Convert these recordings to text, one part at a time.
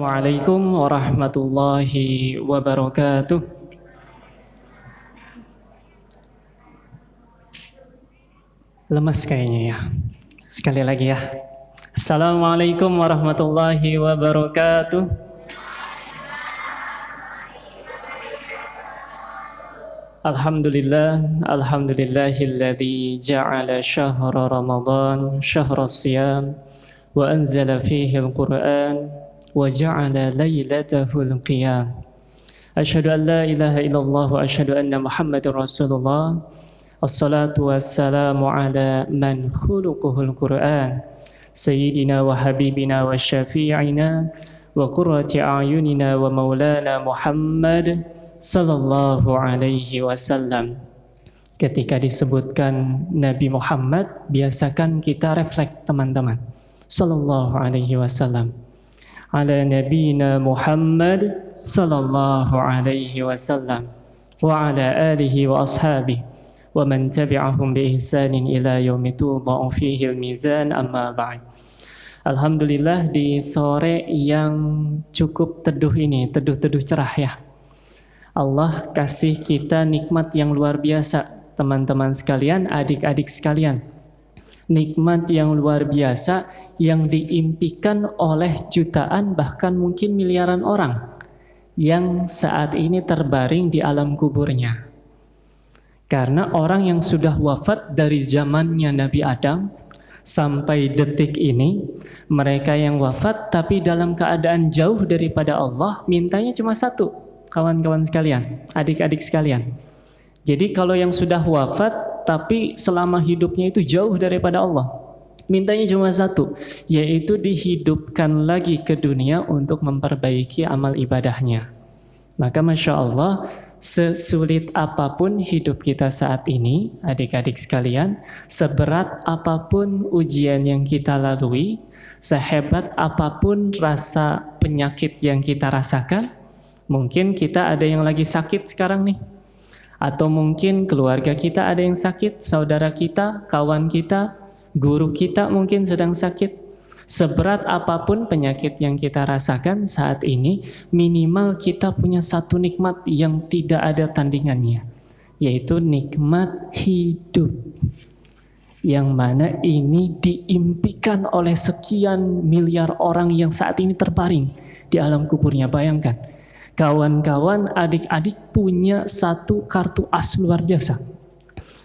Assalamualaikum warahmatullahi wabarakatuh. Lemas kayaknya ya. Sekali lagi ya. Assalamualaikum warahmatullahi wabarakatuh. Alhamdulillahilladzi ja'ala syahra Ramadan syahra siyam wa anzala fihi al-Qur'an wa ja'ala laylatahul qiyam. Asyhadu an la ilaha illallah wa asyhadu anna Muhammadar Rasulullah. Assalatu wassalamu ala man khuluquhul Qur'an sayyidina wa habibina wa syafi'ina wa qurrati a'yunina wa maulana Muhammad sallallahu alaihi wasallam. Ketika disebutkan Nabi Muhammad, biasakan kita refleks teman-teman. Sallallahu alaihi wasallam. Ala nabiyina Muhammad sallallahu alaihi wasallam wa ala alihi wa ashabihi wa man tabi'ahum bi ihsanin ila yaumi tudha'u fihi al-mizan, amma ba'd. Alhamdulillah, di sore yang cukup teduh ini, teduh-teduh cerah ya, Allah kasih kita nikmat yang luar biasa, teman-teman sekalian, adik-adik sekalian. Nikmat yang luar biasa yang diimpikan oleh jutaan bahkan mungkin miliaran orang yang saat ini terbaring di alam kuburnya. Karena orang yang sudah wafat dari zamannya Nabi Adam sampai detik ini, mereka yang wafat tapi dalam keadaan jauh daripada Allah, mintanya cuma satu, kawan-kawan sekalian, adik-adik sekalian. Jadi kalau yang sudah wafat tapi selama hidupnya itu jauh daripada Allah, mintanya cuma satu, yaitu dihidupkan lagi ke dunia untuk memperbaiki amal ibadahnya. Maka Masya Allah, sesulit apapun hidup kita saat ini, adik-adik sekalian, seberat apapun ujian yang kita lalui, sehebat apapun rasa penyakit yang kita rasakan, mungkin kita ada yang lagi sakit sekarang nih, atau mungkin keluarga kita ada yang sakit, saudara kita, kawan kita, guru kita mungkin sedang sakit. Seberat apapun penyakit yang kita rasakan saat ini, minimal kita punya satu nikmat yang tidak ada tandingannya, yaitu nikmat hidup, yang mana ini diimpikan oleh sekian miliar orang yang saat ini terbaring di alam kuburnya. Bayangkan, kawan-kawan, adik-adik punya satu kartu as luar biasa,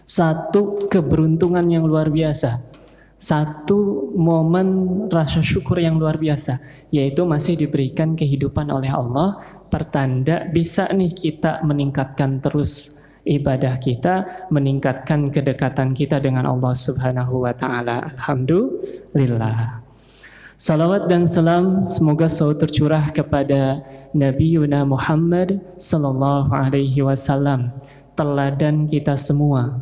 satu keberuntungan yang luar biasa, satu momen rasa syukur yang luar biasa, yaitu masih diberikan kehidupan oleh Allah, pertanda bisa nih kita meningkatkan terus ibadah kita, meningkatkan kedekatan kita dengan Allah Subhanahu wa ta'ala. Alhamdulillah. Salawat dan salam semoga selalu tercurah kepada Nabi Muhammad sallallahu alaihi wasallam, teladan kita semua.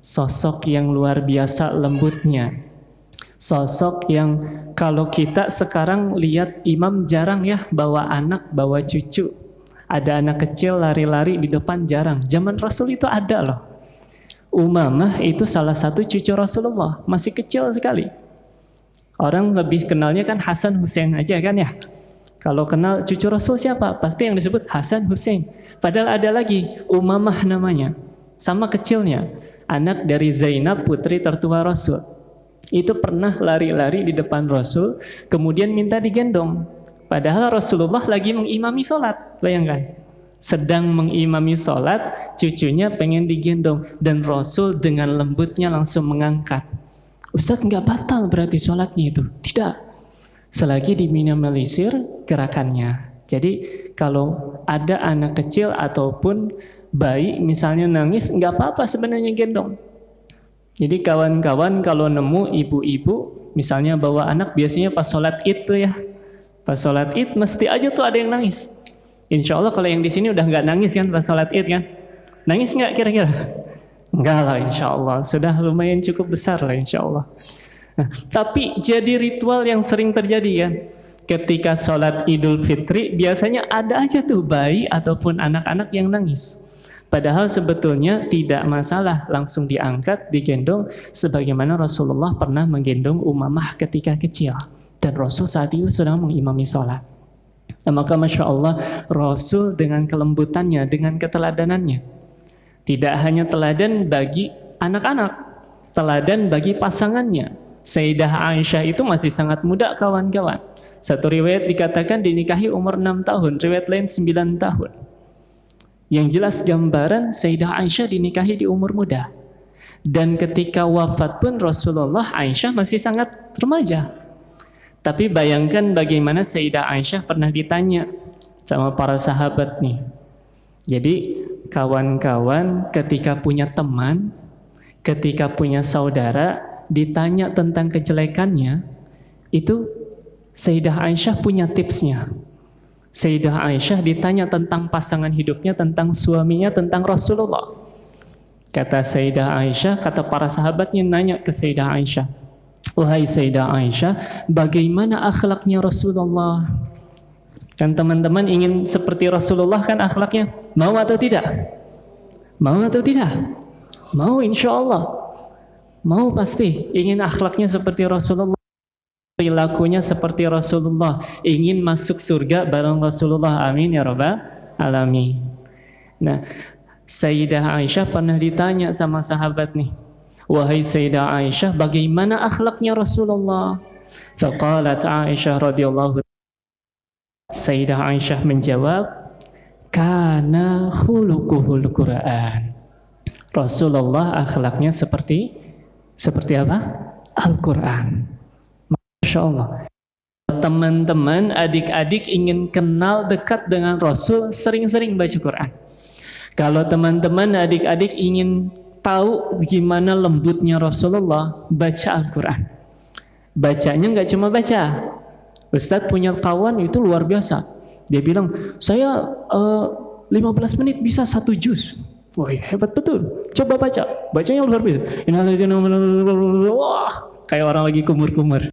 Sosok yang luar biasa lembutnya. Sosok yang kalau kita sekarang lihat imam jarang ya bawa anak, bawa cucu. Ada anak kecil lari-lari di depan jarang. Zaman Rasul itu ada loh. Umamah itu salah satu cucu Rasulullah, masih kecil sekali. Orang lebih kenalnya kan Hasan Hussein aja kan ya. Kalau kenal cucu Rasul siapa? Pasti yang disebut Hasan Hussein. Padahal ada lagi Umamah namanya, sama kecilnya, anak dari Zainab, putri tertua Rasul. Itu pernah lari-lari di depan Rasul, kemudian minta digendong. Padahal Rasulullah lagi mengimami sholat. Bayangkan, sedang mengimami sholat, cucunya pengen digendong, dan Rasul dengan lembutnya langsung mengangkat. Ustadz, nggak batal berarti sholatnya itu? Tidak, selagi diminimalisir gerakannya. Jadi kalau ada anak kecil ataupun bayi misalnya nangis, nggak apa-apa sebenarnya gendong. Jadi kawan-kawan kalau nemu ibu-ibu misalnya bawa anak, biasanya pas sholat id tuh ya, pas sholat id mesti aja tuh ada yang nangis. Insya Allah kalau yang di sini udah nggak nangis kan pas sholat id kan? Nangis nggak kira-kira? Enggak lah, insya Allah sudah lumayan cukup besar lah insya Allah. Nah, tapi jadi ritual yang sering terjadi kan, ketika sholat Idul Fitri biasanya ada aja tuh bayi ataupun anak-anak yang nangis. Padahal sebetulnya tidak masalah, langsung diangkat, digendong, sebagaimana Rasulullah pernah menggendong Umamah ketika kecil, dan Rasul saat itu sedang mengimami sholat. Nah, maka Masya Allah, Rasul dengan kelembutannya, dengan keteladanannya, tidak hanya teladan bagi anak-anak, teladan bagi pasangannya. Sayyidah Aisyah itu masih sangat muda kawan-kawan. Satu riwayat dikatakan dinikahi umur 6 tahun, riwayat lain 9 tahun. Yang jelas gambaran Sayyidah Aisyah dinikahi di umur muda. Dan ketika wafat pun Rasulullah, Aisyah masih sangat remaja. Tapi bayangkan bagaimana Sayyidah Aisyah pernah ditanya sama para sahabat nih. Jadi kawan-kawan ketika punya teman, ketika punya saudara, ditanya tentang kejelekannya, itu Sayyidah Aisyah punya tipsnya. Sayyidah Aisyah ditanya tentang pasangan hidupnya, tentang suaminya, tentang Rasulullah. Kata Sayyidah Aisyah, kata para sahabatnya nanya ke Sayyidah Aisyah, wahai Sayyidah Aisyah, bagaimana akhlaknya Rasulullah? Kan teman-teman ingin seperti Rasulullah kan akhlaknya, mau atau tidak? Mau atau tidak? Mau, insya Allah. Mau pasti, ingin akhlaknya seperti Rasulullah, perilakunya seperti Rasulullah, ingin masuk surga bareng Rasulullah, amin ya rabbal alamin. Nah, Sayyidah Aisyah pernah ditanya sama sahabat nih, wahai Sayyidah Aisyah, bagaimana akhlaknya Rasulullah? Faqalat Aisyah radhiyallahu anha, Sayyidah Aisyah menjawab, kana khuluquhul Qur'an. Rasulullah akhlaknya seperti apa? Al-Quran. Masya Allah. Teman-teman, adik-adik ingin kenal dekat dengan Rasul, sering-sering baca Quran. Kalau teman-teman, adik-adik ingin tahu gimana lembutnya Rasulullah, baca Al-Quran. Bacanya nggak cuma baca. Ustadz punya kawan itu luar biasa. Dia bilang, saya 15 menit bisa 1 juz. Wah, hebat betul. Coba baca. Bacanya luar biasa. Wah, kayak orang lagi kumur-kumur.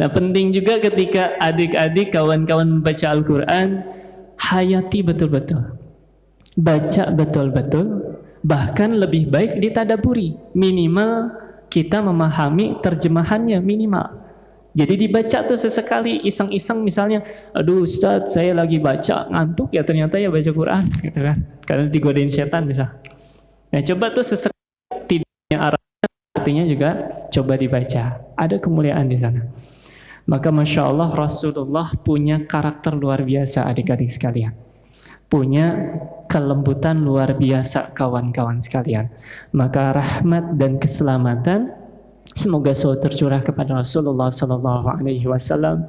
Nah, penting juga ketika adik-adik, kawan-kawan membaca Al-Quran, hayati betul-betul. Baca betul-betul. Bahkan lebih baik ditadaburi. Minimal kita memahami terjemahannya, minimal. Jadi dibaca tuh sesekali, iseng-iseng misalnya, aduh Ustadz saya lagi baca, ngantuk ya ternyata ya baca Quran gitu kan, karena digodain setan misal. Nah coba tuh sesekali, tidaknya artinya juga coba dibaca, ada kemuliaan di sana. Maka Masya Allah Rasulullah punya karakter luar biasa adik-adik sekalian, punya kelembutan luar biasa kawan-kawan sekalian. Maka rahmat dan keselamatan semoga selalu tercurah kepada Rasulullah SAW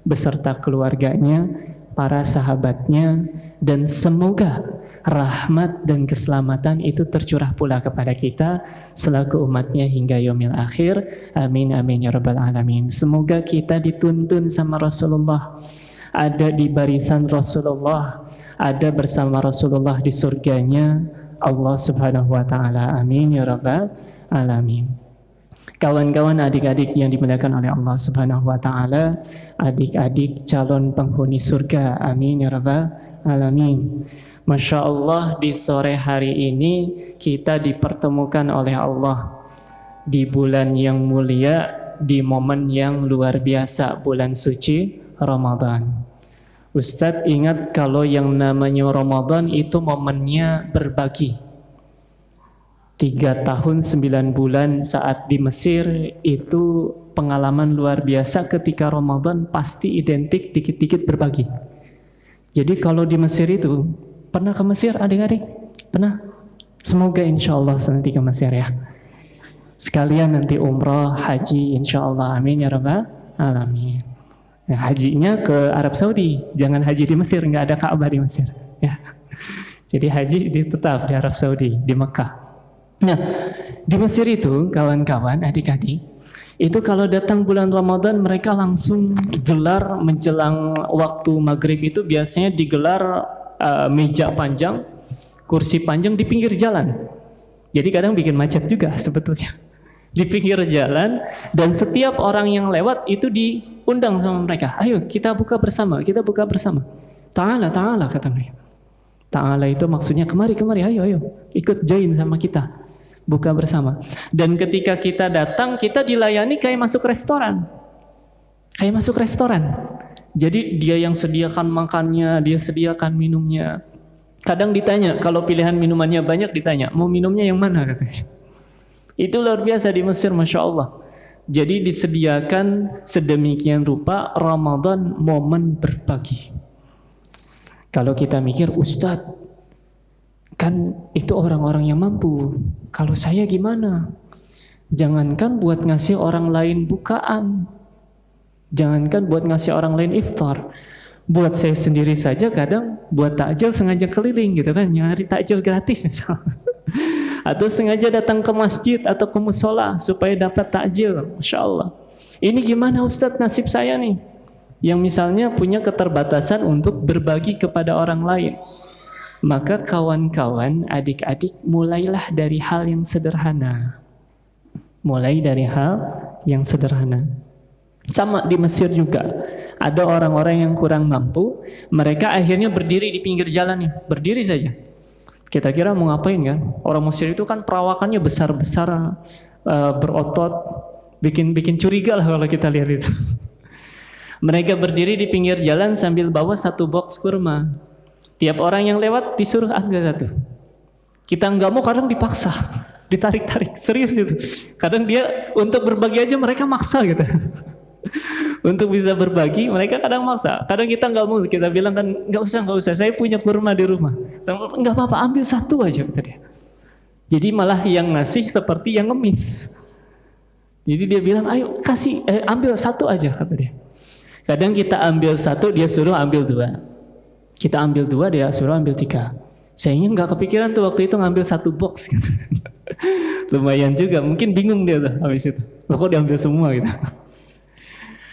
beserta keluarganya, para sahabatnya, dan semoga rahmat dan keselamatan itu tercurah pula kepada kita selaku umatnya hingga yaumil akhir. Amin amin ya rabbal alamin. Semoga kita dituntun sama Rasulullah, ada di barisan Rasulullah, ada bersama Rasulullah di surganya Allah Subhanahu wa taala. Amin ya rabbal alamin. Kawan-kawan, adik-adik yang dimuliakan oleh Allah Subhanahu wa taala, adik-adik calon penghuni surga, amin ya rabbal alamin. Masya Allah, di sore hari ini kita dipertemukan oleh Allah di bulan yang mulia, di momen yang luar biasa, bulan suci Ramadan. Ustadz ingat kalau yang namanya Ramadan itu momennya berbagi. 3 tahun 9 bulan saat di Mesir itu pengalaman luar biasa. Ketika Ramadan pasti identik dikit-dikit berbagi. Jadi kalau di Mesir itu, pernah ke Mesir adik-adik? Pernah? Semoga insya Allah nanti ke Mesir ya. Sekalian nanti umrah, haji insya Allah, amin ya rabbal alamin. Nah, hajinya ke Arab Saudi, jangan haji di Mesir, nggak ada Ka'bah di Mesir ya. Jadi haji tetap di Arab Saudi, di Mekah. Nah, di Mesir itu kawan-kawan, adik-adik, itu kalau datang bulan Ramadan mereka langsung gelar menjelang waktu maghrib itu biasanya digelar meja panjang, kursi panjang di pinggir jalan. Jadi kadang bikin macet juga sebetulnya di pinggir jalan, dan setiap orang yang lewat itu diundang sama mereka. Ayo kita buka bersama, kita buka bersama. Ta'ala, ta'ala kata mereka. Ta'ala itu maksudnya kemari, kemari, ayo, ayo ikut join sama kita, buka bersama. Dan ketika kita datang, kita dilayani kayak masuk restoran. Kayak masuk restoran. Jadi dia yang sediakan makannya, dia sediakan minumnya. Kadang ditanya, kalau pilihan minumannya banyak ditanya, mau minumnya yang mana katanya. Itu luar biasa di Mesir, Masya Allah. Jadi disediakan sedemikian rupa Ramadan momen berbagi. Kalau kita mikir, Ustadz, kan itu orang-orang yang mampu. Kalau saya gimana? Jangankan buat ngasih orang lain bukaan, jangankan buat ngasih orang lain iftar, buat saya sendiri saja kadang buat takjil sengaja keliling gitu kan, nyari takjil gratis misalnya. Atau sengaja datang ke masjid atau ke musola supaya dapat takjil. Masya Allah. Ini gimana Ustadz nasib saya nih, yang misalnya punya keterbatasan untuk berbagi kepada orang lain. Maka kawan-kawan, adik-adik, mulailah dari hal yang sederhana. Mulai dari hal yang sederhana. Sama di Mesir juga, ada orang-orang yang kurang mampu, mereka akhirnya berdiri di pinggir jalan nih, berdiri saja. Kita kira mau ngapain kan? Orang Mesir itu kan perawakannya besar-besar, berotot, bikin curiga lah kalau kita lihat itu. Mereka berdiri di pinggir jalan sambil bawa satu box kurma. Tiap orang yang lewat disuruh ambil satu. Kita nggak mau, kadang dipaksa, ditarik-tarik, serius itu. Kadang dia untuk berbagi aja mereka maksa gitu. Untuk bisa berbagi mereka kadang maksa. Kadang kita nggak mau, kita bilang kan nggak usah, saya punya kurma di rumah. Nggak apa-apa, ambil satu aja kata dia. Jadi malah yang ngasih seperti yang ngemis. Jadi dia bilang ayo kasih, ambil satu aja kata dia. Kadang kita ambil satu, dia suruh ambil dua. Kita ambil dua, dia suruh ambil tiga. Sayangnya nggak kepikiran tuh waktu itu ngambil satu box gitu. Lumayan juga, mungkin bingung dia tuh habis itu. Loh, kok diambil semua gitu.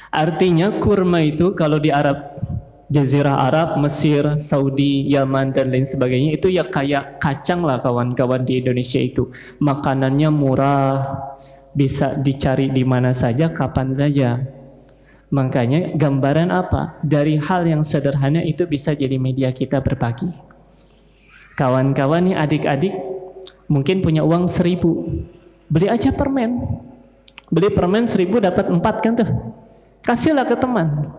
Artinya kurma itu kalau di Arab, Jazirah Arab, Mesir, Saudi, Yaman dan lain sebagainya itu ya kayak kacang lah kawan-kawan di Indonesia itu. Makanannya murah, bisa dicari di mana saja, kapan saja. Makanya gambaran apa? Dari hal yang sederhana itu bisa jadi media kita berbagi. Kawan-kawan nih, adik-adik mungkin punya uang 1.000, beli aja permen. Beli permen 1.000 dapat 4 kan tuh. Kasihlah ke teman.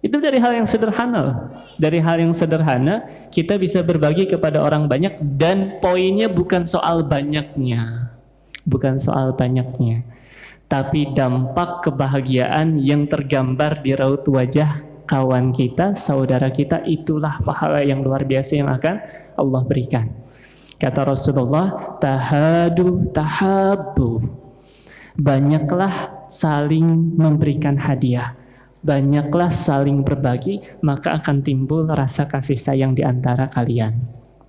Itu dari hal yang sederhana loh. Dari hal yang sederhana kita bisa berbagi kepada orang banyak, dan poinnya bukan soal banyaknya. Bukan soal banyaknya, tapi dampak kebahagiaan yang tergambar di raut wajah kawan kita, saudara kita, itulah pahala yang luar biasa yang akan Allah berikan. Kata Rasulullah, tahadu tahabbu. Banyaklah saling memberikan hadiah, banyaklah saling berbagi, maka akan timbul rasa kasih sayang di antara kalian.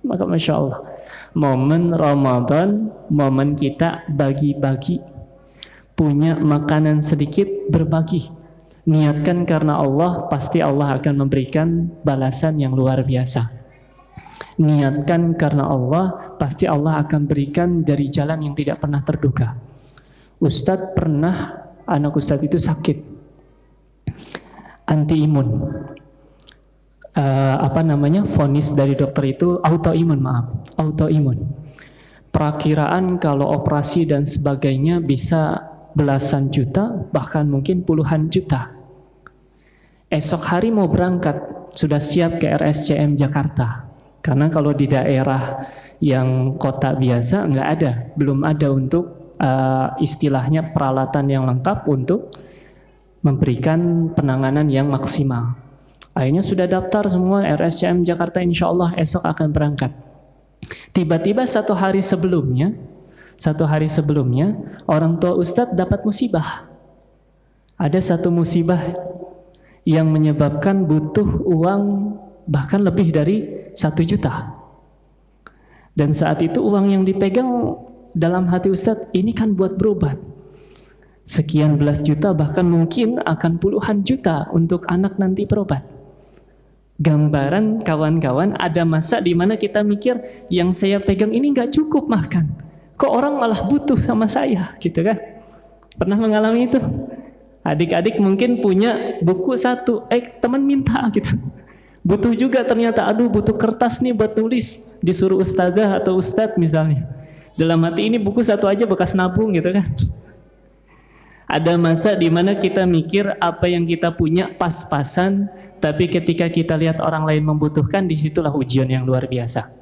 Maka Masya Allah, momen Ramadan, momen kita bagi-bagi, punya makanan sedikit, berbagi. Niatkan karena Allah, pasti Allah akan memberikan balasan yang luar biasa. Niatkan karena Allah, pasti Allah akan berikan dari jalan yang tidak pernah terduga. Ustadz pernah, anak Ustadz itu sakit, anti imun. Vonis dari dokter itu autoimun. Perakiraan kalau operasi dan sebagainya bisa belasan juta, bahkan mungkin puluhan juta. Esok hari mau berangkat, sudah siap ke RSCM Jakarta. Karena kalau di daerah yang kota biasa nggak ada, belum ada untuk istilahnya peralatan yang lengkap untuk memberikan penanganan yang maksimal. Akhirnya sudah daftar semua RSCM Jakarta, insya Allah esok akan berangkat. Tiba-tiba satu hari sebelumnya orang tua Ustadz dapat musibah. Ada satu musibah yang menyebabkan butuh uang bahkan lebih dari 1 juta. Dan saat itu uang yang dipegang dalam hati Ustadz, ini kan buat berobat. Sekian belas juta, bahkan mungkin akan puluhan juta untuk anak nanti berobat. Gambaran kawan-kawan, ada masa di mana kita mikir yang saya pegang ini nggak cukup makan. Kok orang malah butuh sama saya, gitu kan? Pernah mengalami itu? Adik-adik mungkin punya buku satu, teman minta gitu. Butuh juga ternyata, aduh butuh kertas nih buat tulis, disuruh ustazah atau ustadz misalnya. Dalam hati ini buku satu aja bekas nabung gitu kan. Ada masa di mana kita mikir apa yang kita punya pas-pasan, tapi ketika kita lihat orang lain membutuhkan, disitulah ujian yang luar biasa.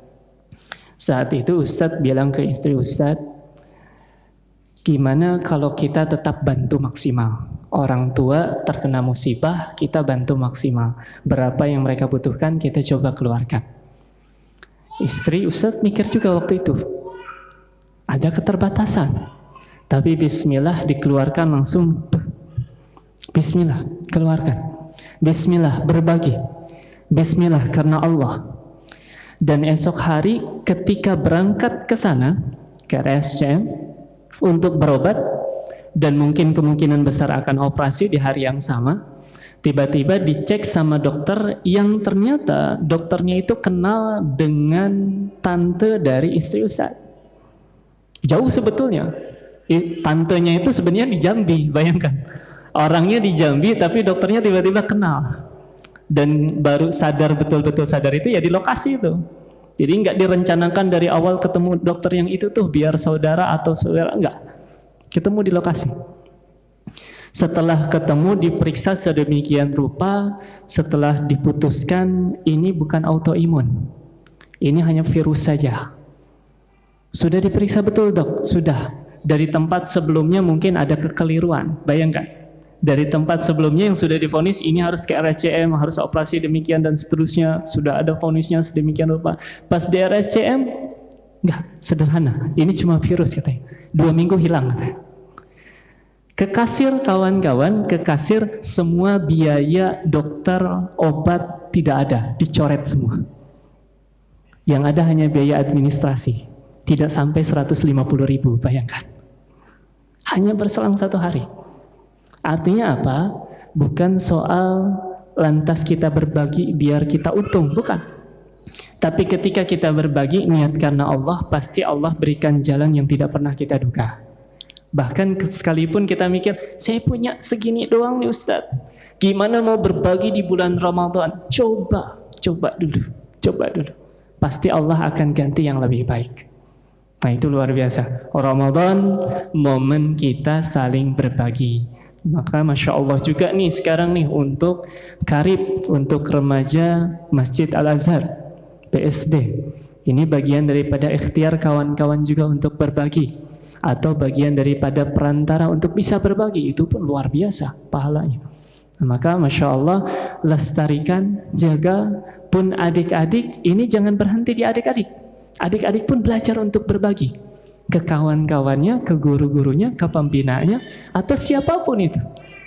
Saat itu Ustadz bilang ke istri Ustadz, gimana kalau kita tetap bantu maksimal? Orang tua terkena musibah, kita bantu maksimal. Berapa yang mereka butuhkan, kita coba keluarkan. Istri Ustadz mikir juga waktu itu, ada keterbatasan. Tapi bismillah dikeluarkan langsung. Bismillah, keluarkan. Bismillah, berbagi. Bismillah karena Allah. Dan esok hari ketika berangkat ke sana, ke RSCM, untuk berobat, dan mungkin kemungkinan besar akan operasi di hari yang sama, tiba-tiba dicek sama dokter yang ternyata dokternya itu kenal dengan tante dari istri Ustaz. Jauh sebetulnya. Tantenya itu sebenarnya di Jambi, bayangkan. Orangnya di Jambi tapi dokternya tiba-tiba kenal. Dan baru sadar, betul-betul sadar itu ya di lokasi itu. Jadi nggak direncanakan dari awal ketemu dokter yang itu tuh biar saudara atau saudara, enggak. Ketemu di lokasi. Setelah ketemu diperiksa sedemikian rupa, setelah diputuskan ini bukan autoimun. Ini hanya virus saja. Sudah diperiksa betul dok? Sudah. Dari tempat sebelumnya mungkin ada kekeliruan, bayangkan. Dari tempat sebelumnya yang sudah divonis ini harus ke RSCM, harus operasi demikian dan seterusnya, sudah ada vonisnya sedemikian rupa. Pas di RSCM, enggak, sederhana, ini cuma virus katanya. 2 minggu hilang katanya. Ke kasir kawan-kawan, ke kasir semua biaya dokter, obat tidak ada, dicoret semua. Yang ada hanya biaya administrasi, tidak sampai 150.000, bayangkan. Hanya berselang 1 hari. Artinya apa? Bukan soal lantas kita berbagi biar kita untung, bukan. Tapi ketika kita berbagi niat karena Allah, pasti Allah berikan jalan yang tidak pernah kita duga. Bahkan sekalipun kita mikir, saya punya segini doang nih Ustadz, gimana mau berbagi di bulan Ramadan? Coba dulu. Pasti Allah akan ganti yang lebih baik. Nah itu luar biasa. Ramadan, momen kita saling berbagi. Maka Masya Allah juga nih sekarang nih untuk Karib, untuk remaja Masjid Al-Azhar, PSD. Ini bagian daripada ikhtiar kawan-kawan juga untuk berbagi. Atau bagian daripada perantara untuk bisa berbagi. Itu pun luar biasa pahalanya. Nah, maka Masya Allah, lestarikan, jaga, pun adik-adik, ini jangan berhenti di adik-adik. Adik-adik pun belajar untuk berbagi ke kawan-kawannya, ke guru-gurunya, ke pembinaannya, atau siapapun itu.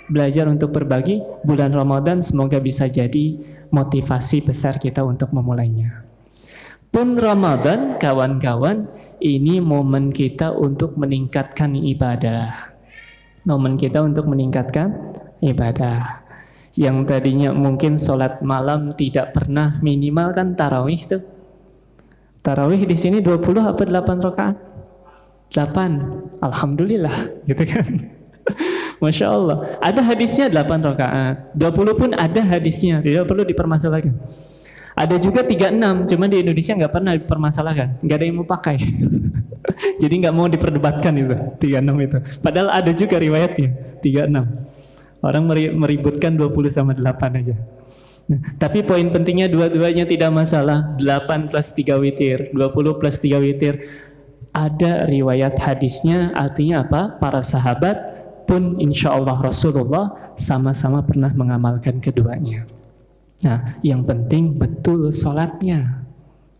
Belajar untuk berbagi. Bulan Ramadan semoga bisa jadi motivasi besar kita untuk memulainya. Pun Ramadan, kawan-kawan, ini momen kita untuk meningkatkan ibadah. Momen kita untuk meningkatkan ibadah. Yang tadinya mungkin sholat malam tidak pernah, minimal kan tarawih tuh. Tarawih di sini 20 apa 8 rakaat? 8. Alhamdulillah, gitu kan. Masya Allah. Ada hadisnya 8 rakaat. 20 pun ada hadisnya, tidak perlu dipermasalahkan. Ada juga 36, cuma di Indonesia nggak pernah dipermasalahkan, nggak ada yang mau pakai. Jadi nggak mau diperdebatkan itu 36 itu. Padahal ada juga riwayatnya 36. Orang meributkan 20 sama 8 aja. Nah, tapi poin pentingnya dua-duanya tidak masalah. 8 plus 3 witir, 20 plus 3 witir. Ada riwayat hadisnya, artinya apa? Para sahabat pun insya Allah Rasulullah sama-sama pernah mengamalkan keduanya. Nah, yang penting betul sholatnya.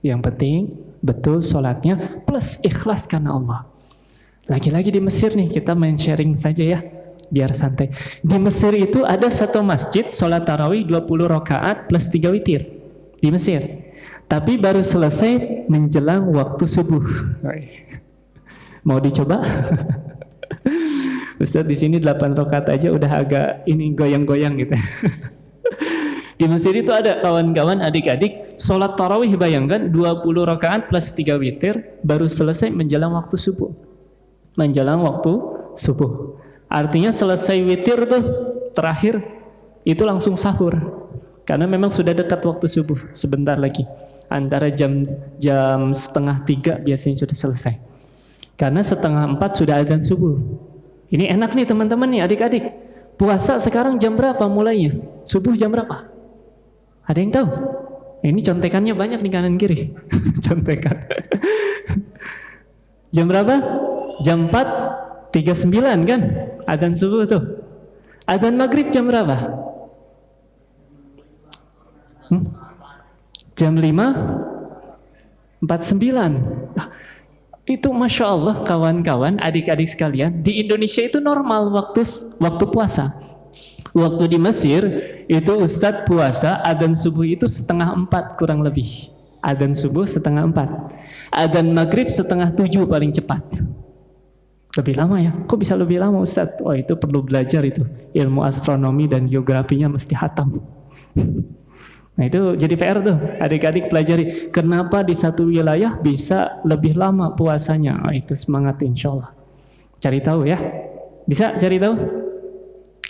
Yang penting betul sholatnya plus ikhlas karena Allah. Lagi-lagi di Mesir nih, kita main sharing saja ya, biar santai. Di Mesir itu ada satu masjid sholat tarawih 20 rakaat plus 3 witir di Mesir. Tapi baru selesai menjelang waktu subuh. Mau dicoba? Ustaz di sini 8 rakaat aja udah agak ini goyang-goyang gitu. Di Mesir itu ada kawan-kawan adik-adik sholat tarawih, bayangkan 20 rakaat plus 3 witir baru selesai menjelang waktu subuh. Menjelang waktu subuh. Artinya selesai witir tuh terakhir itu langsung sahur. Karena memang sudah dekat waktu subuh, sebentar lagi. Antara jam 2:30 biasanya sudah selesai. Karena 2:30 sudah adzan subuh. Ini enak nih teman-teman nih, adik-adik. Puasa sekarang jam berapa mulainya? Subuh jam berapa? Ada yang tahu? Ini contekannya banyak nih kanan kiri. Contekan. Jam berapa? Jam 4.39 kan? Adzan subuh tuh. Adzan maghrib jam berapa? Jam 5.49. Itu Masya Allah kawan-kawan, adik-adik sekalian, di Indonesia itu normal waktu puasa. Waktu di Mesir itu Ustadz puasa adzan subuh itu 3:30 kurang lebih. Adzan subuh 3:30. Adzan maghrib 6:30 paling cepat. Lebih lama ya? Kok bisa lebih lama Ustadz? Oh itu perlu belajar itu. Ilmu astronomi dan geografinya mesti hatam. Nah itu jadi PR tuh, adik-adik pelajari. Kenapa di satu wilayah bisa lebih lama puasanya? Oh, itu semangat insya Allah. Cari tahu ya. Bisa cari tahu?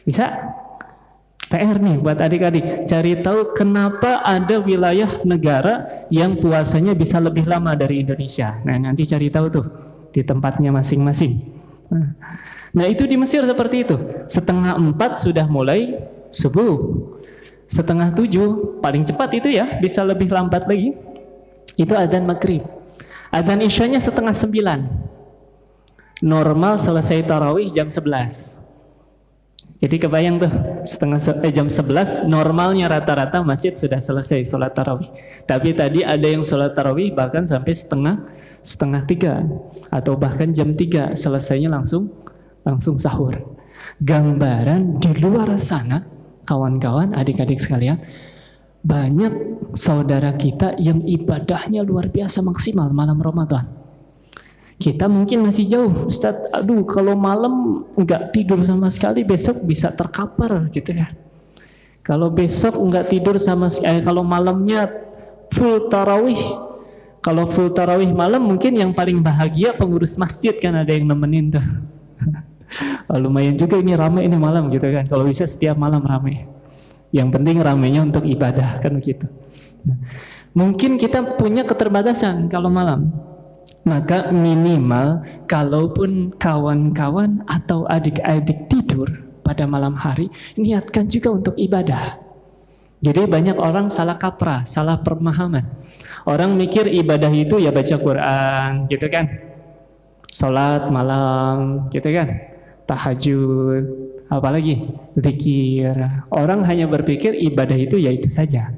Bisa? PR nih buat adik-adik. Cari tahu kenapa ada wilayah negara yang puasanya bisa lebih lama dari Indonesia. Nah nanti cari tahu tuh di tempatnya masing-masing. Nah itu di Mesir seperti itu. 3:30 sudah mulai subuh. 6:30 paling cepat itu ya, bisa lebih lambat lagi. Itu adzan maghrib. Adzan isyanya 8:30. Normal selesai tarawih jam 11. Jadi kebayang tuh, jam 11 normalnya rata-rata masjid sudah selesai sholat tarawih. Tapi tadi ada yang sholat tarawih bahkan sampai setengah 3 atau bahkan jam 3 selesainya langsung sahur. Gambaran di luar sana, kawan-kawan, adik-adik sekalian, banyak saudara kita yang ibadahnya luar biasa maksimal malam Ramadan. Kita mungkin masih jauh, Ustadz, aduh kalau malam nggak tidur sama sekali besok bisa terkapar gitu ya. Kalau besok nggak tidur sama sekali, kalau malamnya full tarawih, kalau full tarawih malam mungkin yang paling bahagia pengurus masjid kan ada yang nemenin tuh. Lumayan juga ini ramai ini malam gitu kan. Kalau bisa setiap malam ramai. Yang penting ramainya untuk ibadah kan begitu. Mungkin kita punya keterbatasan kalau malam. Maka minimal kalaupun kawan-kawan atau adik-adik tidur pada malam hari, niatkan juga untuk ibadah. Jadi banyak orang salah kaprah, salah pemahaman. Orang mikir ibadah itu ya baca Quran gitu kan. Salat malam gitu kan. Tahajud, apalagi zikir. Orang hanya berpikir ibadah itu ya itu saja.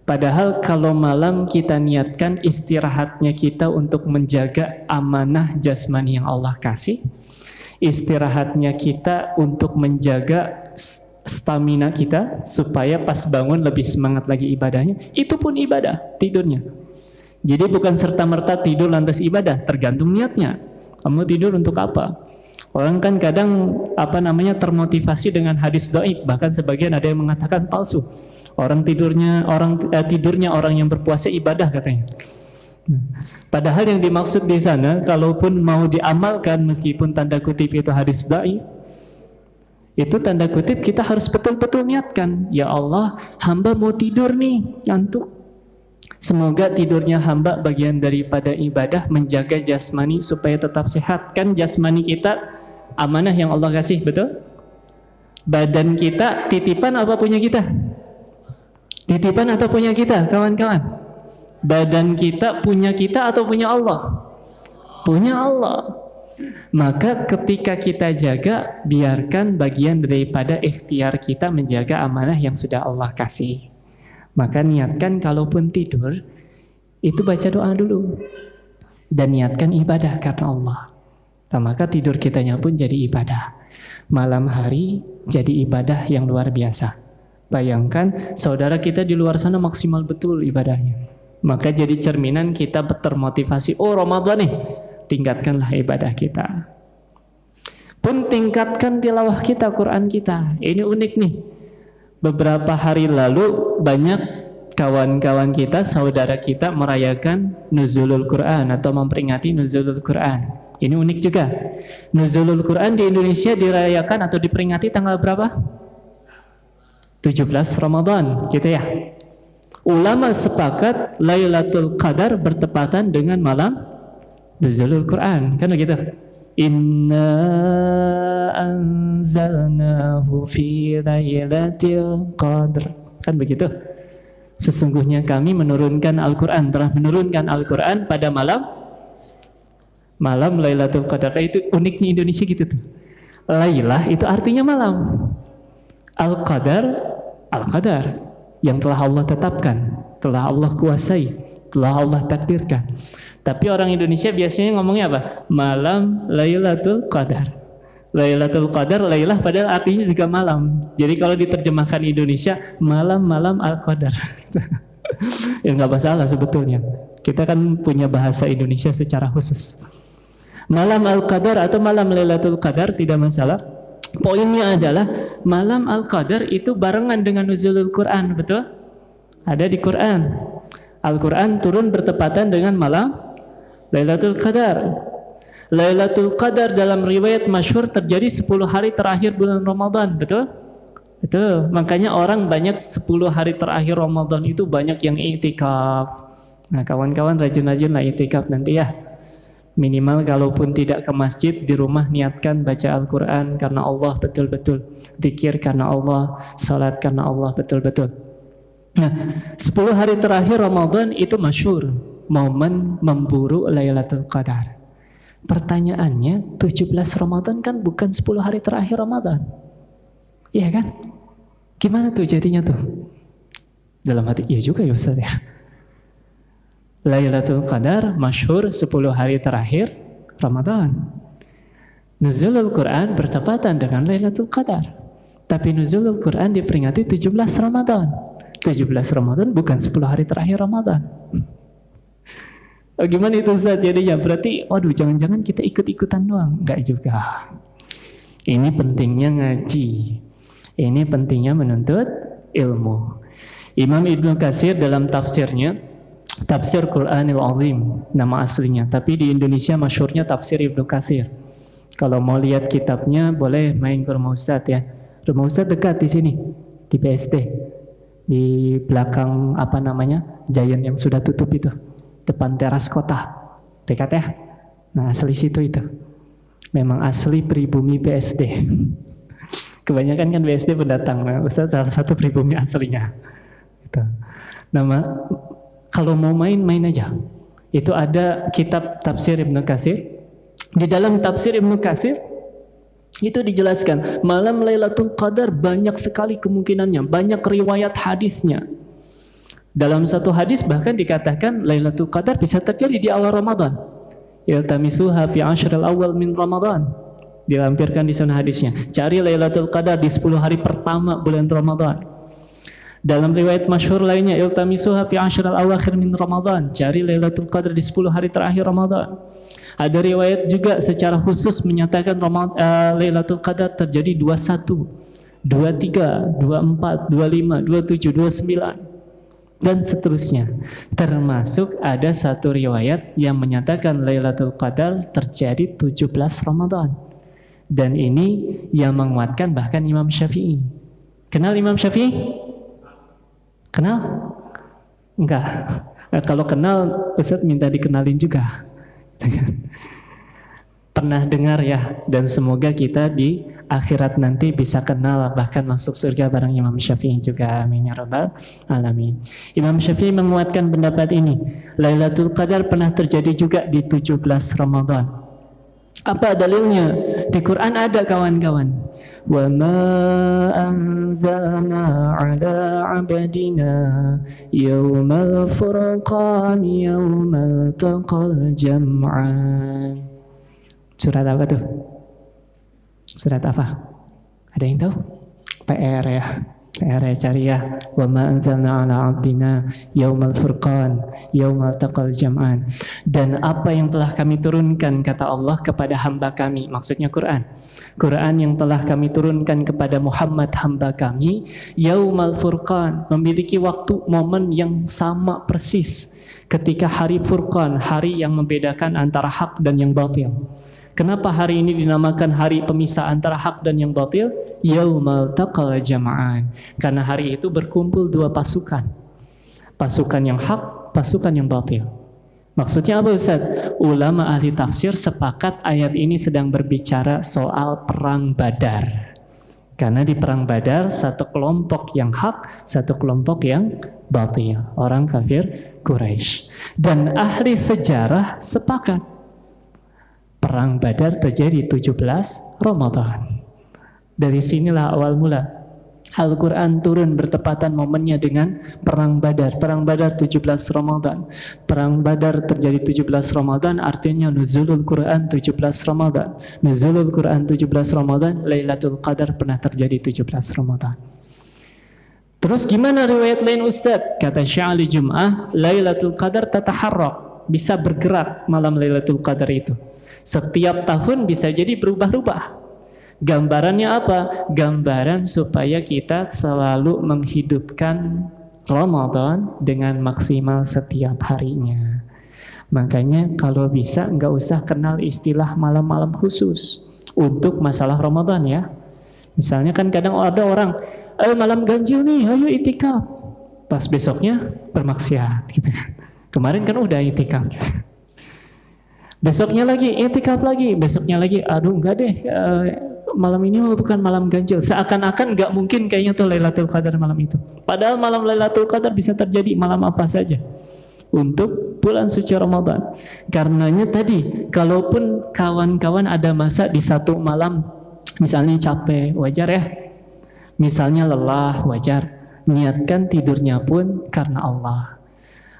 Padahal kalau malam kita niatkan istirahatnya kita untuk menjaga amanah jasmani yang Allah kasih, istirahatnya kita untuk menjaga stamina kita supaya pas bangun lebih semangat lagi ibadahnya, itu pun ibadah tidurnya. Jadi bukan serta-merta tidur lantas ibadah, tergantung niatnya. Kamu tidur untuk apa? Orang kan kadang termotivasi dengan hadis dhaif, bahkan sebagian ada yang mengatakan palsu. Tidurnya orang yang berpuasa ibadah katanya. Padahal yang dimaksud di sana, kalaupun mau diamalkan meskipun tanda kutip itu hadis dhaif, itu tanda kutip kita harus betul-betul niatkan. Ya Allah, hamba mau tidur nih, ngantuk. Semoga tidurnya hamba bagian daripada ibadah menjaga jasmani supaya tetap sehat. Kan jasmani kita amanah yang Allah kasih, betul? Badan kita titipan apa punya kita? Titipan atau punya kita, kawan-kawan? Badan kita punya kita atau punya Allah? Punya Allah. Maka ketika kita jaga, biarkan bagian daripada ikhtiar kita menjaga amanah yang sudah Allah kasih. Maka niatkan kalaupun tidur, itu baca doa dulu. Dan niatkan ibadah karena Allah. Maka tidur kitanya pun jadi ibadah. Malam hari jadi ibadah yang luar biasa. Bayangkan saudara kita di luar sana maksimal betul ibadahnya. Maka jadi cerminan kita termotivasi. Oh Ramadan nih, tingkatkanlah ibadah kita. Pun tingkatkan tilawah kita, Quran kita. Ini unik nih. Beberapa hari lalu banyak kawan-kawan kita, saudara kita merayakan Nuzulul Quran atau memperingati Nuzulul Quran. Ini unik juga. Nuzulul Quran di Indonesia dirayakan atau diperingati tanggal berapa? 17 Ramadan, gitu ya. Ulama sepakat Lailatul Qadar bertepatan dengan malam Nuzulul Quran, kan begitu? Inna anzalnahu fi lailatul qadr. Kan begitu? Sesungguhnya kami menurunkan Al-Quran, telah menurunkan Al-Quran pada malam Lailatul Qadar. Itu uniknya Indonesia gitu tuh. Lailah itu artinya malam. Al-Qadar yang telah Allah tetapkan, telah Allah kuasai, telah Allah takdirkan. Tapi orang Indonesia biasanya ngomongnya apa? Malam Lailatul Qadar. Lailatul Qadar, Lailah padahal artinya juga malam. Jadi kalau diterjemahkan Indonesia, malam-malam Al-Qadar. Ya nggak masalah sebetulnya. Kita kan punya bahasa Indonesia secara khusus. Malam Al-Qadar atau malam Lailatul Qadar tidak masalah. Poinnya adalah malam Al-Qadar itu barengan dengan nuzulul Quran, betul? Ada di Quran. Al-Quran turun bertepatan dengan malam Lailatul Qadar. Lailatul Qadar dalam riwayat masyhur terjadi 10 hari terakhir bulan Ramadan, betul? Betul. Makanya orang banyak 10 hari terakhir Ramadan itu banyak yang i'tikaf. Nah, kawan-kawan rajin-rajinlah i'tikaf nanti ya. Minimal kalaupun tidak ke masjid, di rumah niatkan baca Al-Quran karena Allah betul-betul, zikir karena Allah, salat karena Allah betul-betul. Nah, 10 hari terakhir Ramadan itu masyhur momen memburu Lailatul Qadar. Pertanyaannya, 17 Ramadan kan bukan 10 hari terakhir Ramadan. Iya kan? Gimana tuh jadinya tuh? Dalam hati, iya juga ya Ustaz ya. Lailatul Qadar masyhur 10 hari terakhir Ramadan. Nuzulul Quran bertepatan dengan Lailatul Qadar. Tapi nuzulul Quran diperingati 17 Ramadan. 17 Ramadan bukan 10 hari terakhir Ramadan. Oh, gimana itu Ustaz jadinya? Berarti, waduh, jangan-jangan kita ikut-ikutan doang. Enggak juga. Ini pentingnya ngaji. Ini pentingnya menuntut ilmu. Imam Ibnu Katsir dalam tafsirnya, Tafsir Quranil Azim, nama aslinya. Tapi di Indonesia masyhurnya Tafsir Ibnu Katsir. Kalau mau lihat kitabnya, boleh main ke rumah Ustaz ya. Rumah Ustaz dekat di sini, di BSD. Di belakang apa namanya, Giant yang sudah tutup itu. Depan teras kota, dekat ya. Nah, asli situ itu. Memang asli pribumi BSD. Kebanyakan kan BSD pendatang. Nah, Ustaz salah satu pribumi aslinya. Gitu. Nama, kalau mau main aja. Itu ada kitab Tafsir Ibnu Katsir. Di dalam Tafsir Ibnu Katsir itu dijelaskan malam Lailatul Qadar banyak sekali kemungkinannya, banyak riwayat hadisnya. Dalam satu hadis bahkan dikatakan Lailatul Qadar bisa terjadi di awal Ramadan. Iltamisuha fi ashril awal min Ramadan. Dilampirkan di sana hadisnya. Cari Lailatul Qadar di 10 hari pertama bulan Ramadan. Dalam riwayat masyhur lainnya, iltamisuha fi ashril awakhir min Ramadan. Cari Lailatul Qadar di 10 hari terakhir Ramadan. Ada riwayat juga secara khusus menyatakan Lailatul Qadar terjadi 21, 23, 24, 25, 27, 29. Dan seterusnya. Termasuk ada satu riwayat yang menyatakan Lailatul Qadar terjadi 17 Ramadan. Dan ini yang menguatkan bahkan Imam Syafi'i. Kenal Imam Syafi'i? Kenal? Enggak. Kalau kenal, Ustaz minta dikenalin juga. Pernah dengar ya, dan semoga kita di akhirat nanti bisa kenal, bahkan masuk surga bareng Imam Syafi'i juga. Amin ya rabbal alamin. Imam Syafi'i menguatkan pendapat ini. Lailatul Qadar pernah terjadi juga di 17 Ramadan. Apa dalilnya? Di Quran ada kawan-kawan. Wa ma anzalna ala abdina yawmal furqan yawmal taqal jam'an. Surat apa tuh? Surat apa? Ada yang tahu? PR ya. PR ya, cari ya. Wa ma anzalna ala abdina yaumal furqan yaumal taqal jam'an. Dan apa yang telah kami turunkan, kata Allah, kepada hamba kami, maksudnya Quran. Quran yang telah kami turunkan kepada Muhammad hamba kami, yaumal furqan, memiliki waktu momen yang sama persis ketika hari Furqan, hari yang membedakan antara hak dan yang batil. Kenapa hari ini dinamakan hari pemisah antara hak dan yang batil? Yaumal taqal jam'an. Karena hari itu berkumpul dua pasukan. Pasukan yang hak, pasukan yang batil. Maksudnya apa Ustaz? ulama ahli tafsir sepakat ayat ini sedang berbicara soal perang Badar. Karena di perang Badar satu kelompok yang hak, satu kelompok yang batil, orang kafir Quraisy. Dan ahli sejarah sepakat perang Badar terjadi 17 Ramadan. Dari sinilah awal mula Al-Quran turun bertepatan momennya dengan Perang Badar. Perang Badar 17 Ramadan. Perang Badar terjadi 17 Ramadan, artinya Nuzulul Quran 17 Ramadan. Nuzulul Quran 17 Ramadan, Lailatul Qadar pernah terjadi 17 Ramadan. Terus gimana riwayat lain Ustaz? Kata Sya'ali Jum'ah, Lailatul Qadar tataharrak, bisa bergerak malam Lailatul Qadar itu. Setiap tahun bisa jadi berubah-ubah. Gambarannya apa? Gambaran supaya kita selalu menghidupkan Ramadan dengan maksimal setiap harinya. Makanya kalau bisa nggak usah kenal istilah malam-malam khusus untuk masalah Ramadan ya. Misalnya kan kadang ada orang, malam ganjil nih, ayo itikaf. Pas besoknya bermaksiat gitu kan. Kemarin kan udah itikaf gitu. Besoknya lagi itikaf lagi, besoknya lagi, aduh enggak deh, malam ini bukan malam ganjil. Seakan-akan nggak mungkin kayaknya tuh Lailatul Qadar malam itu. Padahal malam Lailatul Qadar bisa terjadi malam apa saja untuk bulan suci Ramadan. Karenanya tadi, kalaupun kawan-kawan ada masa di satu malam, misalnya capek, wajar ya. Misalnya lelah, wajar. Niatkan tidurnya pun karena Allah.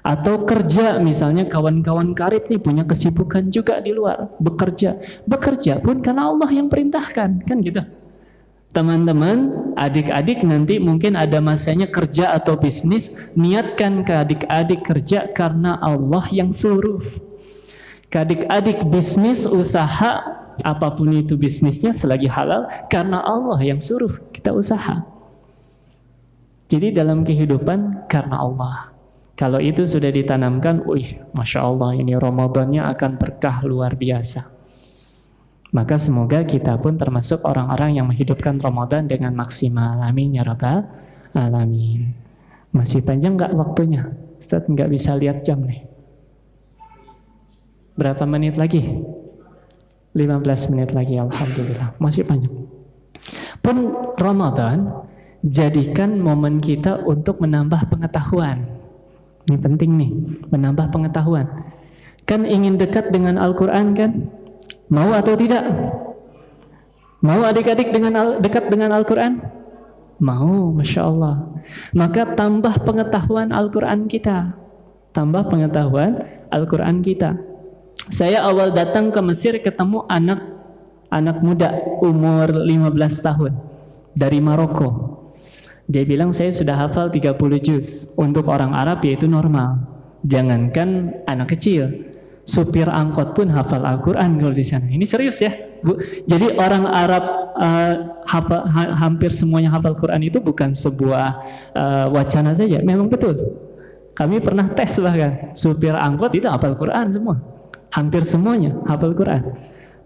Atau kerja, misalnya kawan-kawan karib nih punya kesibukan juga di luar, bekerja pun karena Allah yang perintahkan, kan gitu. Teman-teman, adik-adik nanti mungkin ada masanya kerja atau bisnis, niatkan ke adik-adik kerja karena Allah yang suruh. Ke adik-adik bisnis, usaha, apapun itu bisnisnya selagi halal, karena Allah yang suruh kita usaha. Jadi dalam kehidupan karena Allah. Kalau itu sudah ditanamkan, Masya Allah ini Ramadannya akan berkah luar biasa. Maka semoga kita pun termasuk orang-orang yang menghidupkan Ramadan dengan maksimal. Amin ya Rabbal Alamin. Masih panjang nggak waktunya? Ustaz nggak bisa lihat jam nih. Berapa menit lagi? 15 menit lagi, Alhamdulillah. Masih panjang. Pun Ramadan, jadikan momen kita untuk menambah pengetahuan. Ini penting nih, menambah pengetahuan. Kan ingin dekat dengan Al-Quran kan? Mau atau tidak? Mau adik-adik dekat dengan Al-Quran? Mau, Masya Allah. Maka tambah pengetahuan Al-Quran kita. Tambah pengetahuan Al-Quran kita. Saya awal datang ke Mesir ketemu anak muda umur 15 tahun dari Maroko. Dia bilang saya sudah hafal 30 juz. Untuk orang Arab yaitu normal. Jangankan anak kecil, supir angkot pun hafal Al-Quran kalau di sana. Ini serius ya, Bu. Jadi orang Arab hampir semuanya hafal Quran itu bukan sebuah wacana saja. Memang betul. Kami pernah tes bahkan supir angkot itu hafal Quran semua. Hampir semuanya hafal Quran.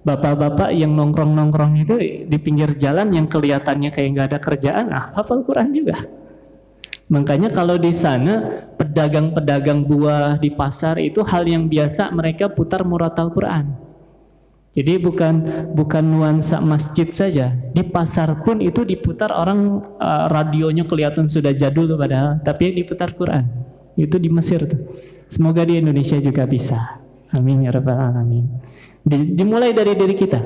Bapak-bapak yang nongkrong-nongkrong itu di pinggir jalan yang kelihatannya kayak nggak ada kerjaan, hafal Quran juga. Makanya kalau di sana pedagang-pedagang buah di pasar itu hal yang biasa, mereka putar muratal Quran. Jadi bukan nuansa masjid saja, di pasar pun itu diputar orang, radionya kelihatan sudah jadul padahal, tapi diputar Quran. Itu di Mesir tuh. Semoga di Indonesia juga bisa. Amin ya Rabbal Alamin. Dimulai dari diri kita,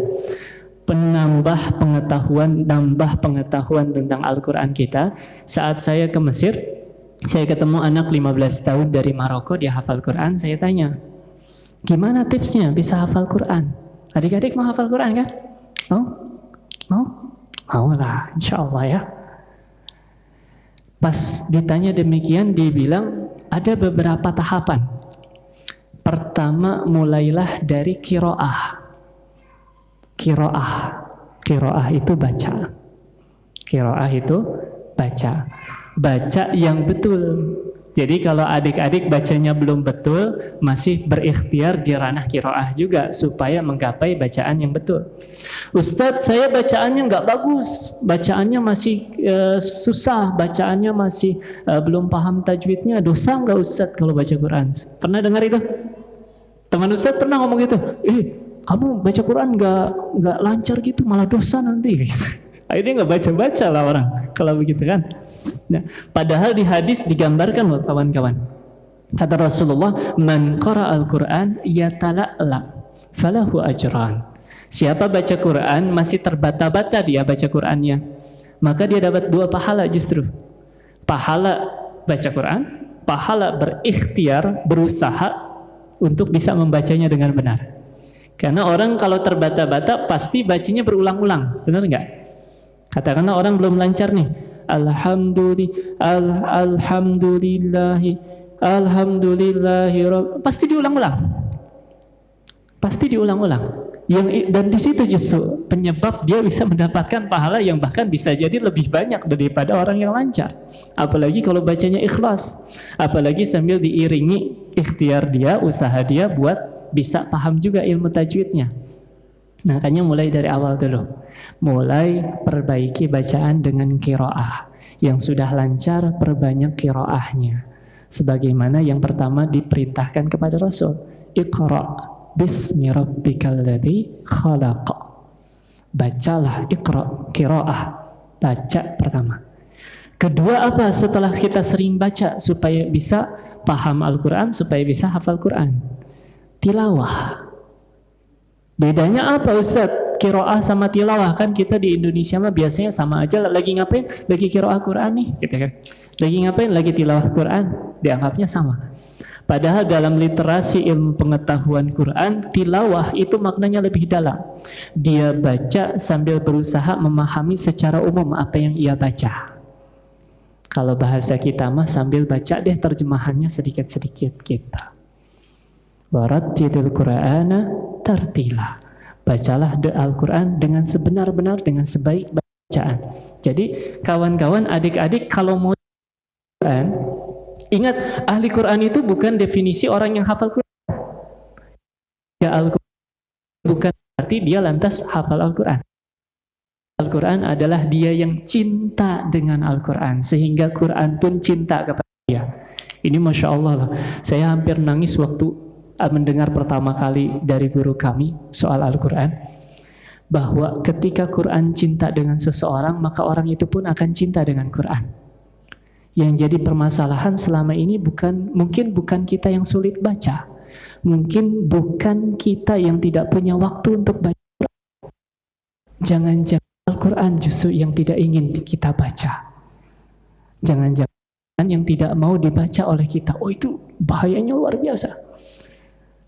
penambah pengetahuan, nambah pengetahuan tentang Al-Quran kita. Saat saya ke Mesir, saya ketemu anak 15 tahun dari Maroko, dia hafal Quran. Saya tanya, gimana tipsnya bisa hafal Quran? Adik-adik mau hafal Quran kan? Mau lah, insya Allah ya. Pas ditanya demikian, dia bilang ada beberapa tahapan. Pertama, mulailah dari kiroah. Kiroah itu baca. Kiroah itu baca. Baca yang betul. Jadi kalau adik-adik bacanya belum betul, masih berikhtiar di ranah kiroah juga supaya menggapai bacaan yang betul. Ustadz, saya bacaannya nggak bagus, bacaannya masih susah, bacaannya masih belum paham tajwidnya. Dosa nggak Ustadz kalau baca Quran? Pernah dengar itu? Teman Ustaz pernah ngomong gitu, kamu baca Quran nggak lancar gitu, malah dosa nanti. Akhirnya nggak baca-baca lah orang kalau begitu kan. Nah, padahal di hadis digambarkan loh kawan-kawan. Kata Rasulullah, man qara'al Quran yatala'la falahu ajran. Siapa baca Quran masih terbata-bata dia baca Qurannya, maka dia dapat 2 pahala justru. Pahala baca Quran, pahala berikhtiar, berusaha untuk bisa membacanya dengan benar. Karena orang kalau terbata-bata pasti bacanya berulang-ulang, benar nggak? Katakanlah orang belum lancar nih, alhamdulillahi pasti diulang-ulang. Dan di situ justru penyebab dia bisa mendapatkan pahala yang bahkan bisa jadi lebih banyak daripada orang yang lancar. Apalagi kalau bacanya ikhlas, apalagi sambil diiringi ikhtiar dia, usaha dia buat bisa paham juga ilmu tajwidnya. Nah, makanya mulai dari awal dulu. Mulai perbaiki bacaan dengan qiraah. Yang sudah lancar, perbanyak qiraahnya. Sebagaimana yang pertama diperintahkan kepada Rasul. Iqra' bismi rabbikal ladzi khalaq. Bacalah, iqra', qiraah. Baca pertama. Kedua apa? Setelah kita sering baca supaya bisa paham Al-Quran, supaya bisa hafal Quran. Tilawah. Bedanya apa Ustaz? Qiraah sama tilawah, kan kita di Indonesia mah biasanya sama aja. Lagi ngapain? Lagi qiraah Quran nih, gitu kan. Lagi ngapain? Lagi tilawah Quran. Dianggapnya sama. Padahal dalam literasi ilmu pengetahuan Quran, tilawah itu maknanya lebih dalam. Dia baca sambil berusaha memahami secara umum apa yang ia baca. Kalau bahasa kita mah sambil baca deh terjemahannya sedikit-sedikit kita. Warattilil Qur'ana tartila. Bacalah Al-Quran dengan sebenar-benar, dengan sebaik bacaan. Jadi kawan-kawan, adik-adik kalau mau Quran, ingat ahli Quran itu bukan definisi orang yang hafal Quran. Ya, Al-Quran bukan berarti dia lantas hafal Al-Quran. Al-Quran adalah dia yang cinta dengan Al-Quran, sehingga Quran pun cinta kepada dia. Ini Masya Allah lah. Saya hampir nangis waktu mendengar pertama kali dari guru kami soal Al-Quran, bahwa ketika Quran cinta dengan seseorang, maka orang itu pun akan cinta dengan Quran. Yang jadi permasalahan selama ini mungkin bukan kita yang sulit baca, mungkin bukan kita yang tidak punya waktu untuk baca. Jangan-jangan Al-Quran justru yang tidak ingin kita baca. Jangan-jangan yang tidak mau dibaca oleh kita. Oh, itu bahayanya luar biasa.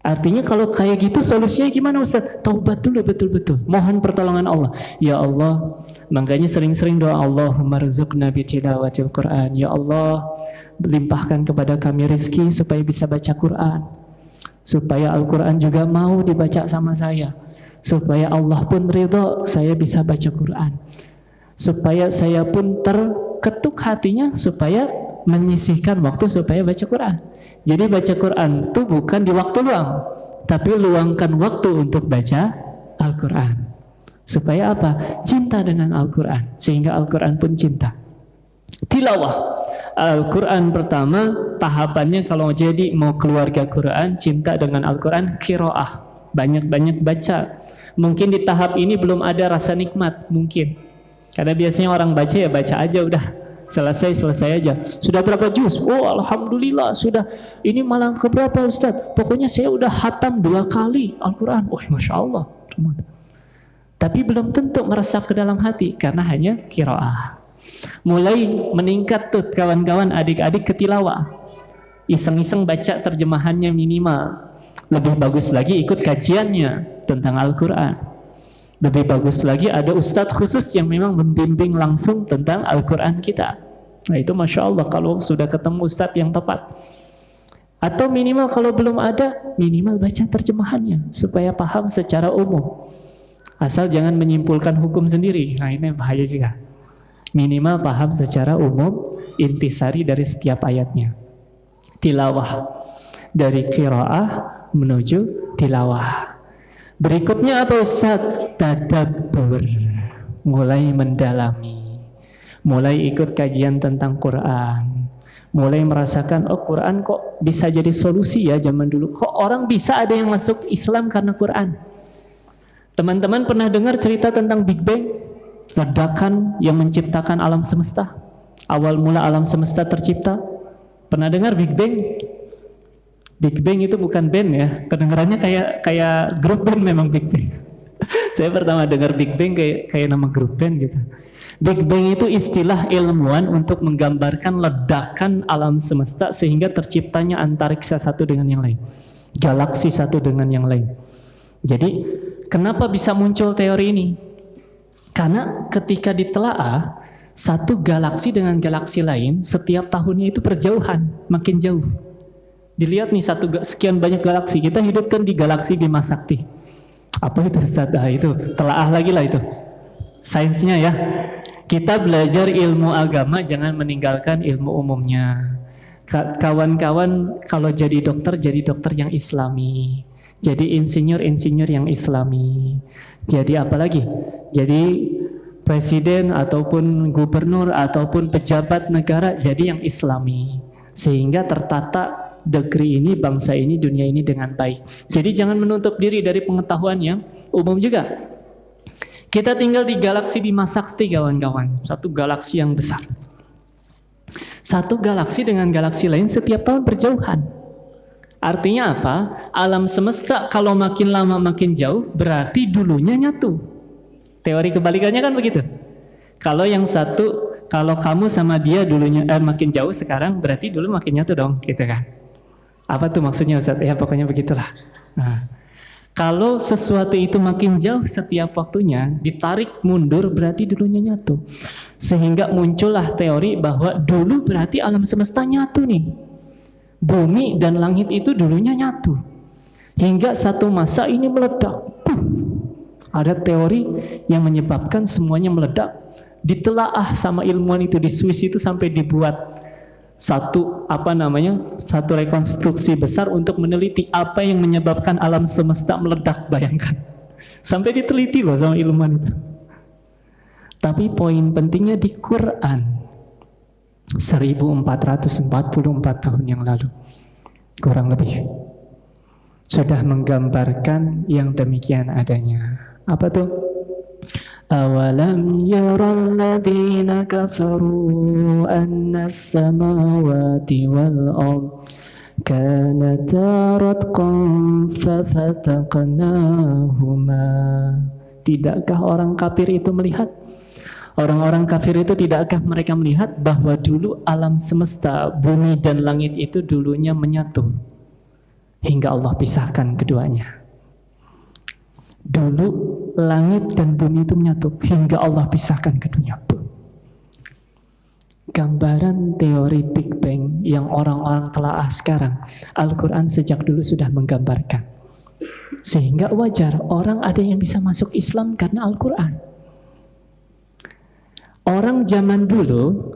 Artinya kalau kayak gitu solusinya gimana Ustaz? Taubat dulu betul-betul. Mohon pertolongan Allah. Ya Allah, makanya sering-sering doa Allahumma rzuqna bi tilawatil Quran. Ya Allah, limpahkan kepada kami rezeki supaya bisa baca Quran. Supaya Al-Quran juga mau dibaca sama saya. Supaya Allah pun ridha saya bisa baca Quran. Supaya saya pun terketuk hatinya supaya menyisihkan waktu supaya baca Quran. Jadi baca Quran itu bukan di waktu luang, tapi luangkan waktu untuk baca Al-Quran. Supaya apa? Cinta dengan Al-Quran, sehingga Al-Quran pun cinta. Tilawah Al-Quran pertama, tahapannya kalau jadi mau keluarga Quran, cinta dengan Al-Quran, qiraah, banyak-banyak baca. Mungkin di tahap ini belum ada rasa nikmat, mungkin. Karena biasanya orang baca ya baca aja udah. Selesai aja. Sudah berapa juz? Oh, alhamdulillah sudah. Ini malam keberapa Ustaz? Pokoknya saya udah hatam 2 kali Al-Quran. Oh, Masya Allah. Tapi belum tentu meresap ke dalam hati karena hanya qiraah. Mulai meningkat tuh kawan-kawan, adik-adik ke tilawah. Iseng-iseng baca terjemahannya minimal. Lebih bagus lagi ikut kajiannya tentang Al-Quran. Lebih bagus lagi ada ustadz khusus yang memang membimbing langsung tentang Al-Quran kita. Nah itu Masya Allah kalau sudah ketemu ustadz yang tepat. Atau minimal kalau belum ada, minimal baca terjemahannya supaya paham secara umum. Asal jangan menyimpulkan hukum sendiri. Nah ini bahaya juga. Minimal paham secara umum intisari dari setiap ayatnya. Tilawah. Dari qiraah menuju tilawah. Berikutnya apa Ustaz? Tadabbur. Mulai mendalami. Mulai ikut kajian tentang Quran. mulai merasakan, oh Quran kok bisa jadi solusi ya zaman dulu. Kok orang bisa ada yang masuk Islam karena Quran? Teman-teman pernah dengar cerita tentang Big Bang? Ledakan yang menciptakan alam semesta. Awal mula alam semesta tercipta. Pernah dengar Big Bang? Big Bang itu bukan band ya. Kedengarannya kayak grup band memang Big Bang. Saya pertama dengar Big Bang kayak nama grup band gitu. Big Bang itu istilah ilmuwan untuk menggambarkan ledakan alam semesta sehingga terciptanya antariksa satu dengan yang lain, galaksi satu dengan yang lain. Jadi kenapa bisa muncul teori ini? Karena ketika ditelaah, satu galaksi dengan galaksi lain setiap tahunnya itu berjauhan, makin jauh. Dilihat nih sekian banyak galaksi, kita hidup kan di galaksi Bima Sakti. Apa itu Ustaz? Itu telaah lagi lah itu. Sainsnya ya. Kita belajar ilmu agama, jangan meninggalkan ilmu umumnya. Kawan-kawan kalau jadi dokter yang islami. Jadi insinyur yang islami. Jadi apa lagi? Jadi presiden ataupun gubernur ataupun pejabat negara jadi yang islami. Sehingga tertata negeri ini, bangsa ini, dunia ini dengan baik. Jadi jangan menutup diri dari pengetahuan yang umum juga. Kita tinggal di galaksi Bima Sakti kawan-kawan, satu galaksi yang besar. Satu galaksi dengan galaksi lain setiap tahun berjauhan. Artinya apa? Alam semesta kalau makin lama makin jauh berarti dulunya nyatu. Teori kebalikannya kan begitu. Kalau yang satu, kalau kamu sama dia dulunya makin jauh sekarang berarti dulu makin nyatu dong, gitu kan? Apa tuh maksudnya Ustaz? Ya pokoknya begitulah. Nah, kalau sesuatu itu makin jauh setiap waktunya, ditarik mundur berarti dulunya nyatu. Sehingga muncullah teori bahwa dulu berarti alam semesta nyatu nih. Bumi dan langit itu dulunya nyatu. Hingga satu masa ini meledak. Ada teori yang menyebabkan semuanya meledak. Ditelaah sama ilmuwan itu di Swiss itu sampai dibuat satu rekonstruksi besar untuk meneliti apa yang menyebabkan alam semesta meledak, bayangkan. Sampai diteliti loh sama ilmuwan itu. Tapi poin pentingnya di Quran 1444 tahun yang lalu kurang lebih sudah menggambarkan yang demikian adanya. Apa tuh? أَوَلَمْ يَرَ الَّذِينَ كَفَرُوا أَنَّ السَّمَاوَاتِ وَالْأَرْضَ كَانَتَا رَتْقًا فَفَتَقْنَاهُمَا. Tidakkah orang kafir itu melihat? Orang-orang kafir itu tidakkah mereka melihat bahwa dulu alam semesta, bumi dan langit itu dulunya menyatu hingga Allah pisahkan keduanya. Dulu langit dan bumi itu menyatu hingga Allah pisahkan keduanya. Gambaran teori Big Bang yang orang-orang telaah sekarang, Al-Quran sejak dulu sudah menggambarkan. Sehingga wajar orang ada yang bisa masuk Islam karena Al-Quran. Orang zaman dulu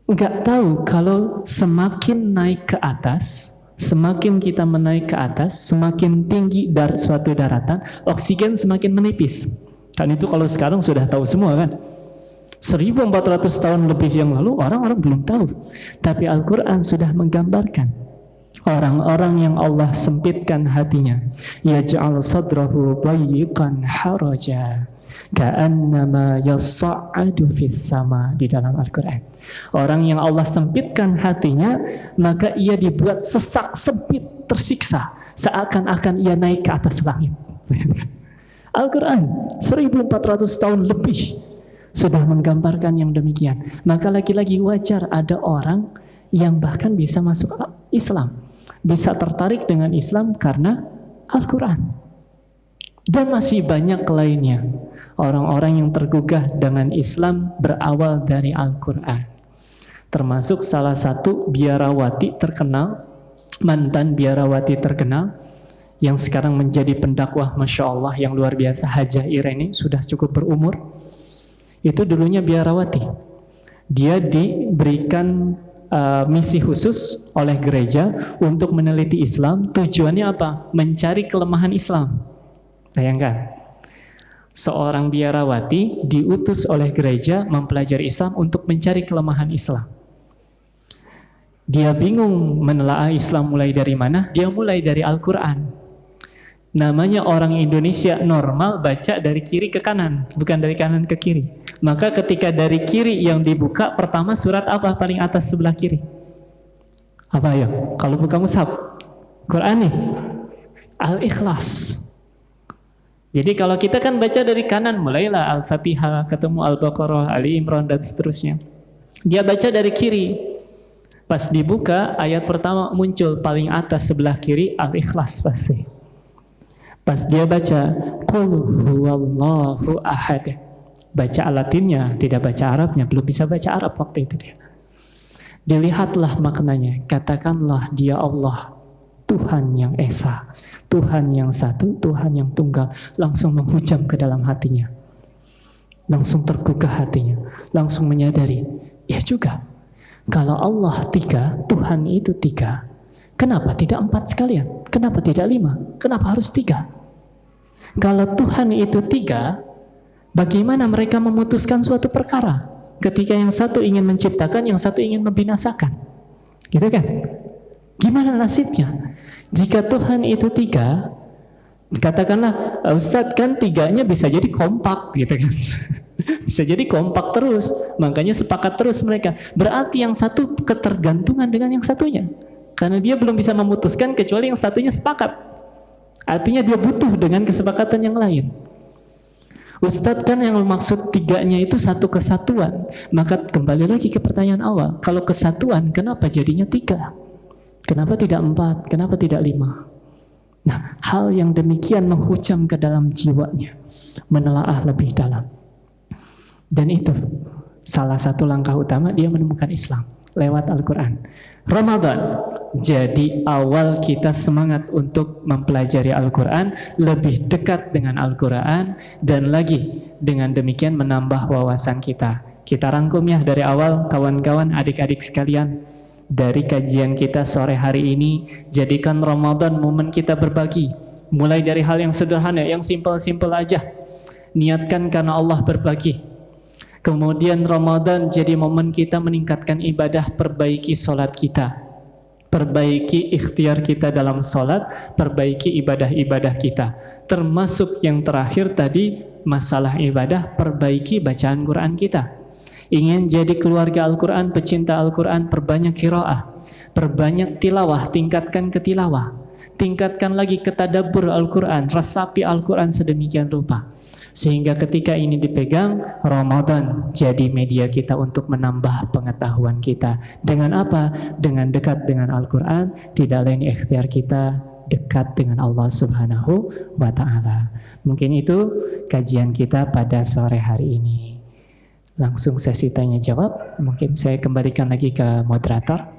nggak tahu kalau semakin naik ke atas, semakin kita menaik ke atas, semakin tinggi dari suatu daratan, oksigen semakin menipis. Kan itu kalau sekarang sudah tahu semua kan. 1400 tahun lebih yang lalu orang-orang belum tahu. Tapi Al-Quran sudah menggambarkan orang-orang yang Allah sempitkan hatinya. Yaj'al sadrahu dayyiqan haraja ka'annama yas'adu fis sama, di dalam Al-Quran. Orang yang Allah sempitkan hatinya, maka ia dibuat sesak, sempit, tersiksa, seakan-akan ia naik ke atas langit. Al-Quran 1400 tahun lebih sudah menggambarkan yang demikian. Maka lagi-lagi wajar ada orang yang bahkan bisa masuk Islam, bisa tertarik dengan Islam karena Al-Quran. Dan masih banyak lainnya. Orang-orang yang tergugah dengan Islam berawal dari Al-Quran. Termasuk salah satu biarawati terkenal, mantan biarawati terkenal, yang sekarang menjadi pendakwah Masya Allah yang luar biasa, Hajah Irene, sudah cukup berumur. Itu dulunya biarawati. Dia diberikan misi khusus oleh gereja untuk meneliti Islam. Tujuannya apa? Mencari kelemahan Islam. Bayangkan, seorang biarawati diutus oleh gereja mempelajari Islam untuk mencari kelemahan Islam. Dia bingung menelaah Islam mulai dari mana, dia mulai dari Al-Quran. Namanya orang Indonesia normal baca dari kiri ke kanan, bukan dari kanan ke kiri. Maka ketika dari kiri yang dibuka, pertama surat apa paling atas sebelah kiri? Apa ya? Kalau buka mushaf, Quran nih, Al-Ikhlas. Jadi kalau kita kan baca dari kanan, mulailah Al-Fatihah, ketemu Al-Baqarah, Ali Imran, dan seterusnya. Dia baca dari kiri. Pas dibuka, ayat pertama muncul paling atas sebelah kiri, Al-Ikhlas pasti. Pas dia baca Qul huwallahu ahad, baca Latinnya, tidak baca Arabnya, belum bisa baca Arab waktu itu dia. Dilihatlah maknanya, katakanlah dia Allah, Tuhan yang Esa, Tuhan yang satu, Tuhan yang tunggal. Langsung menghujam ke dalam hatinya, langsung tergugah hatinya, langsung menyadari, ya juga, kalau Allah tiga, Tuhan itu tiga, kenapa tidak 4 sekalian? Kenapa tidak 5? Kenapa harus 3? Kalau Tuhan itu 3, bagaimana mereka memutuskan suatu perkara? Ketika yang satu ingin menciptakan, yang satu ingin membinasakan. Gitu kan? Gimana nasibnya? Jika Tuhan itu 3, katakanlah, Ustadz kan 3-nya bisa jadi kompak, gitu kan? Bisa jadi kompak terus, makanya sepakat terus mereka. Berarti yang satu ketergantungan dengan yang satunya. Karena dia belum bisa memutuskan kecuali yang satunya sepakat. Artinya dia butuh dengan kesepakatan yang lain. Ustadz kan yang maksud 3-nya itu satu kesatuan. Maka kembali lagi ke pertanyaan awal. Kalau kesatuan, kenapa jadinya 3? Kenapa tidak 4? Kenapa tidak 5? Nah, hal yang demikian menghujam ke dalam jiwanya, menelaah lebih dalam. Dan itu salah satu langkah utama dia menemukan Islam lewat Al-Quran. Ramadan jadi awal kita semangat untuk mempelajari Al-Quran, lebih dekat dengan Al-Quran, dan lagi dengan demikian menambah wawasan kita. Kita rangkum ya dari awal, kawan-kawan, adik-adik sekalian, dari kajian kita sore hari ini, jadikan Ramadan momen kita berbagi. Mulai dari hal yang sederhana, yang simpel-simpel aja. Niatkan karena Allah berbagi. Kemudian Ramadan jadi momen kita meningkatkan ibadah, perbaiki sholat kita, perbaiki ikhtiar kita dalam sholat, perbaiki ibadah-ibadah kita. Termasuk yang terakhir tadi, masalah ibadah, perbaiki bacaan Quran kita. Ingin jadi keluarga Al-Quran, pecinta Al-Quran, perbanyak qiraah, perbanyak tilawah, tingkatkan ketilawah, tingkatkan lagi ketadabbur Al-Quran, resapi Al-Quran sedemikian rupa. Sehingga ketika ini dipegang, Ramadan jadi media kita untuk menambah pengetahuan kita. Dengan apa? Dengan dekat dengan Al-Quran, tidak lain ikhtiar kita dekat dengan Allah Subhanahu wa Ta'ala. Mungkin itu kajian kita pada sore hari ini. Langsung sesi tanya jawab. Mungkin saya kembalikan lagi ke moderator.